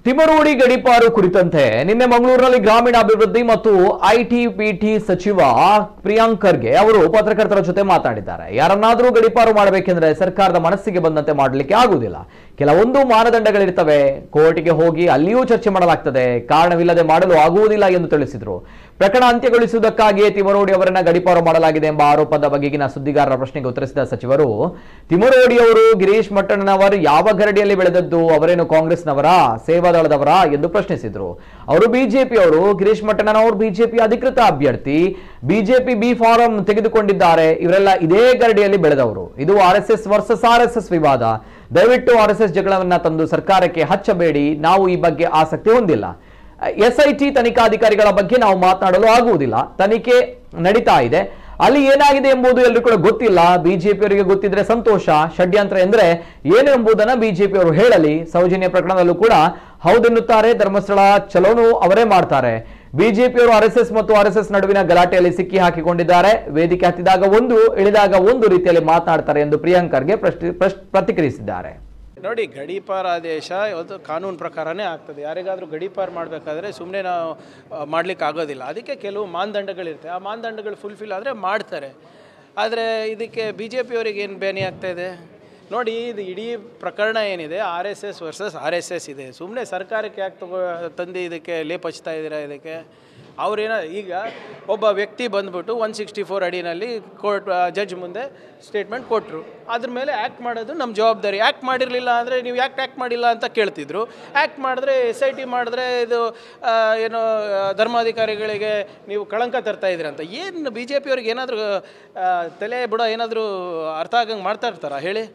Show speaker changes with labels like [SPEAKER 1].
[SPEAKER 1] ತಿಮರೋಡಿ ಗಡೀಪಾರು ಕುರಿತಂತೆ ನಿನ್ನೆ ಮಂಗಳೂರಿನಲ್ಲಿ ಗ್ರಾಮೀಣಾಭಿವೃದ್ಧಿ ಮತ್ತು ಐಟಿ-ಬಿಟಿ ಸಚಿವ ಪ್ರಿಯಾಂಕ್ ಖರ್ಗೆ ಅವರು ಪತ್ರಕರ್ತರ ಜೊತೆ ಮಾತಾಡಿದ್ದಾರೆ. ಯಾರನ್ನಾದರೂ ಗಡೀಪಾರು ಮಾಡಬೇಕೆಂದ್ರೆ ಸರ್ಕಾರದ ಮನಸ್ಸಿಗೆ ಬಂದಂತೆ ಮಾಡಲಿಕ್ಕೆ ಆಗುವುದಿಲ್ಲ. ಕೆಲವೊಂದು ಮಾನದಂಡಗಳಿರ್ತವೆ. ಕೋರ್ಟಿಗೆ ಹೋಗಿ ಅಲ್ಲಿಯೂ ಚರ್ಚೆ ಮಾಡಲಾಗ್ತದೆ. ಕಾರಣವಿಲ್ಲದೆ ಮಾಡಲು ಆಗುವುದಿಲ್ಲ ಎಂದು ತಿಳಿಸಿದರು. ಪ್ರಕರಣ ಅಂತ್ಯಗೊಳಿಸುವುದಕ್ಕಾಗಿಯೇ ತಿಮರೋಡಿ ಅವರನ್ನ ಗಡೀಪಾರು ಮಾಡಲಾಗಿದೆ ಎಂಬ ಆರೋಪದ ಬಗೆಗಿನ ಸುದ್ದಿಗಾರರ ಪ್ರಶ್ನೆಗೆ ಉತ್ತರಿಸಿದ ಸಚಿವರು, ತಿಮರೋಡಿ ಅವರು ಗಿರೀಶ್ ಮಟ್ಟಣ್ಣನವರು ಯಾವ ಗರಡಿಯಲ್ಲಿ ಬೆಳೆದದ್ದು? ಅವರೇನು ಕಾಂಗ್ರೆಸ್ನವರ, ಸೇವಾದಳದವರ ಎಂದು ಪ್ರಶ್ನಿಸಿದರು. ಅವರು ಬಿಜೆಪಿಯವರು, ಗಿರೀಶ್ ಮಟ್ಟಣ್ಣನವರು ಬಿಜೆಪಿ ಅಧಿಕೃತ ಅಭ್ಯರ್ಥಿ, ಬಿಜೆಪಿ ಬಿ ಫಾರಂ ತೆಗೆದುಕೊಂಡಿದ್ದಾರೆ. ಇವರೆಲ್ಲ ಇದೇ ಗರಡಿಯಲ್ಲಿ ಬೆಳೆದವರು. ಇದು ಆರ್ಎಸ್ಎಸ್ ವರ್ಸಸ್ ಆರ್ಎಸ್ಎಸ್ ವಿವಾದ. ದಯವಿಟ್ಟು ಆರ್ಎಸ್ಎಸ್ ಜಗಳವನ್ನ ತಂದು ಸರ್ಕಾರಕ್ಕೆ ಹಚ್ಚಬೇಡಿ. ನಾವು ಈ ಬಗ್ಗೆ ಆಸಕ್ತಿ ಹೊಂದಿಲ್ಲ. ಎಸ್ಐಟಿ ತನಿಖಾಧಿಕಾರಿಗಳ ಬಗ್ಗೆ ನಾವು ಮಾತನಾಡಲು ಆಗುವುದಿಲ್ಲ. ತನಿಖೆ ನಡೀತಾ ಇದೆ. ಅಲ್ಲಿ ಏನಾಗಿದೆ ಎಂಬುದು ಎಲ್ಲರೂ ಕೂಡ ಗೊತ್ತಿಲ್ಲ. ಬಿಜೆಪಿಯವರಿಗೆ ಗೊತ್ತಿದ್ರೆ ಸಂತೋಷ. ಷಡ್ಯಂತ್ರ ಎಂದ್ರೆ ಏನು ಎಂಬುದನ್ನ ಬಿಜೆಪಿಯವರು ಹೇಳಲಿ. ಸೌಜನ್ಯ ಪ್ರಕರಣದಲ್ಲೂ ಕೂಡ ಹೌದೆನ್ನುತ್ತಾರೆ. ಧರ್ಮಸ್ಥಳ ಚಲೋನು ಅವರೇ ಮಾಡ್ತಾರೆ. ಬಿಜೆಪಿಯವರು ಆರ್ಎಸ್ಎಸ್ ಮತ್ತು ಆರ್ಎಸ್ಎಸ್ ನಡುವಿನ ಗಲಾಟೆಯಲ್ಲಿ ಸಿಕ್ಕಿ ಹಾಕಿಕೊಂಡಿದ್ದಾರೆ. ವೇದಿಕೆ ಹತ್ತಿದಾಗ ಒಂದು, ಇಳಿದಾಗ ಒಂದು ರೀತಿಯಲ್ಲಿ ಮಾತನಾಡ್ತಾರೆ ಎಂದು ಪ್ರಿಯಾಂಕ್ ಖರ್ಗೆ ಪ್ರತಿಕ್ರಿಯಿಸಿದ್ದಾರೆ.
[SPEAKER 2] ನೋಡಿ, ಗಡೀಪಾರ್ ಆದೇಶ ಇವತ್ತು ಕಾನೂನು ಪ್ರಕಾರನೇ ಆಗ್ತದೆ. ಯಾರಿಗಾದರೂ ಗಡೀಪಾರ್ ಮಾಡಬೇಕಾದ್ರೆ ಸುಮ್ಮನೆ ನಾವು ಮಾಡಲಿಕ್ಕೆ ಆಗೋದಿಲ್ಲ. ಅದಕ್ಕೆ ಕೆಲವು ಮಾನದಂಡಗಳಿರ್ತವೆ. ಆ ಮಾನದಂಡಗಳು ಫುಲ್ಫಿಲ್ ಆದರೆ ಮಾಡ್ತಾರೆ. ಆದರೆ ಇದಕ್ಕೆ ಬಿ ಜೆ ಪಿಯವರಿಗೆ ಏನು ಬೇನೆ ಆಗ್ತಾಯಿದೆ ನೋಡಿ. ಇದು ಇಡೀ ಪ್ರಕರಣ ಏನಿದೆ R S S versus R S S ಇದೆ. ಸುಮ್ಮನೆ ಸರ್ಕಾರಕ್ಕೆ ಯಾಕೆ ತಂದು ಇದಕ್ಕೆ ಲೇಪ್ ಹಚ್ತಾ ಇದ್ದೀರಾ? ಇದಕ್ಕೆ ಅವರೇನೋ ಈಗ ಒಬ್ಬ ವ್ಯಕ್ತಿ ಬಂದ್ಬಿಟ್ಟು 164 ಅಡಿನಲ್ಲಿ ಕೋರ್ಟ್ ಜಡ್ಜ್ ಮುಂದೆ ಸ್ಟೇಟ್ಮೆಂಟ್ ಕೊಟ್ಟರು. ಅದ್ರ ಮೇಲೆ ಆ್ಯಕ್ಟ್ ಮಾಡೋದು ನಮ್ಮ ಜವಾಬ್ದಾರಿ. ಆ್ಯಕ್ಟ್ ಮಾಡಿರಲಿಲ್ಲ ಅಂದರೆ ನೀವು ಯಾಕೆ ಆ್ಯಕ್ಟ್ ಮಾಡಿಲ್ಲ ಅಂತ ಕೇಳ್ತಿದ್ರು. ಆ್ಯಕ್ಟ್ ಮಾಡಿದ್ರೆ SIT ಮಾಡಿದ್ರೆ ಇದು ಏನೋ ಧರ್ಮಾಧಿಕಾರಿಗಳಿಗೆ ನೀವು ಕಳಂಕ ತರ್ತಾ ಇದ್ದೀರ ಅಂತ. ಏನು ಬಿ ಜೆ ಪಿಯವ್ರಿಗೆ ಏನಾದರೂ ತಲೆ ಬುಡ ಏನಾದರೂ ಅರ್ಥ ಆಗಂಗೆ ಮಾಡ್ತಾ ಇರ್ತಾರಾ ಹೇಳಿ?